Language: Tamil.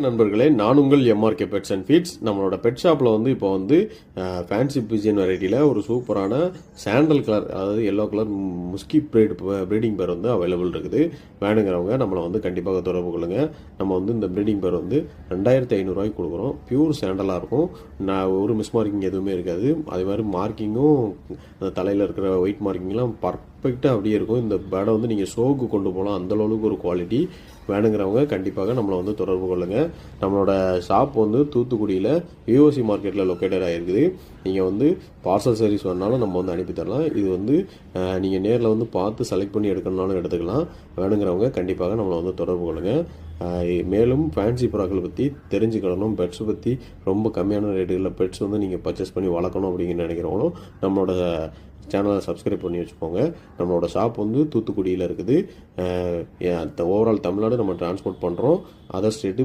நண்பர்களே, நான் உங்கள் எம்ஆர்கே பெட்ஸ் அண்ட் ஃபீட்ஸ். நம்மளோட பெட் ஷாப்பில் இப்போ ஃபேன்சி பிஜியன் வெரைட்டியில் ஒரு சூப்பரான சாண்டல் கலர், அதாவது எல்லோ கலர் முஸ்கி ப்ரீடிங் பேர் அவைலபிள் இருக்குது. வேணுங்கிறவங்க நம்மளை கண்டிப்பாக தொடர்பு கொள்ளுங்கள். நம்ம இந்த ப்ரீடிங் பேர் 2500 கொடுக்குறோம். பியூர் சாண்டலாக இருக்கும். ஒரு மிஸ் மார்க்கிங் எதுவுமே இருக்காது. அதே மாதிரி மார்க்கிங்கும் அந்த தலையில் இருக்கிற ஒயிட் மார்க்கிங்லாம் பர்ஃபெக்டாக அப்படியே இருக்கும். இந்த பேடை நீங்கள் ஷோக்கு கொண்டு போகலாம், அந்தளவுக்கு ஒரு குவாலிட்டி. வேணுங்கிறவங்க கண்டிப்பாக நம்மளை தொடர்பு கொள்ளுங்கள். நம்மளோட ஷாப் தூத்துக்குடியில் விஓசி மார்க்கெட்டில் லொக்கேட்டட் ஆகிருக்குது. நீங்கள் பார்சல் சர்வீஸ் வேணாலும் நம்ம அனுப்பி தரலாம். இது நீங்கள் நேரில் பார்த்து செலக்ட் பண்ணி எடுக்கணும்னாலும் எடுத்துக்கலாம். வேணுங்கிறவங்க கண்டிப்பாக நம்மளை தொடர்பு கொள்ளுங்கள். மேலும் ஃபேன்சி புறாக்களை பற்றி தெரிஞ்சுக்கணும், பெட்ஸ் பற்றி ரொம்ப கம்மியான ரேட்டுகளில் பெட்ஸ் நீங்கள் பர்ச்சேஸ் பண்ணி வளர்க்கணும் அப்படின்னு நினைக்கிறவங்களும் நம்மளோட சேனலை சப்ஸ்கிரைப் பண்ணி வச்சுக்கோங்க. நம்மளோட ஷாப் தூத்துக்குடியில் இருக்குது. ஓவரால் தமிழ்நாடு நம்ம டிரான்ஸ்போர்ட் பண்ணுறோம். Other state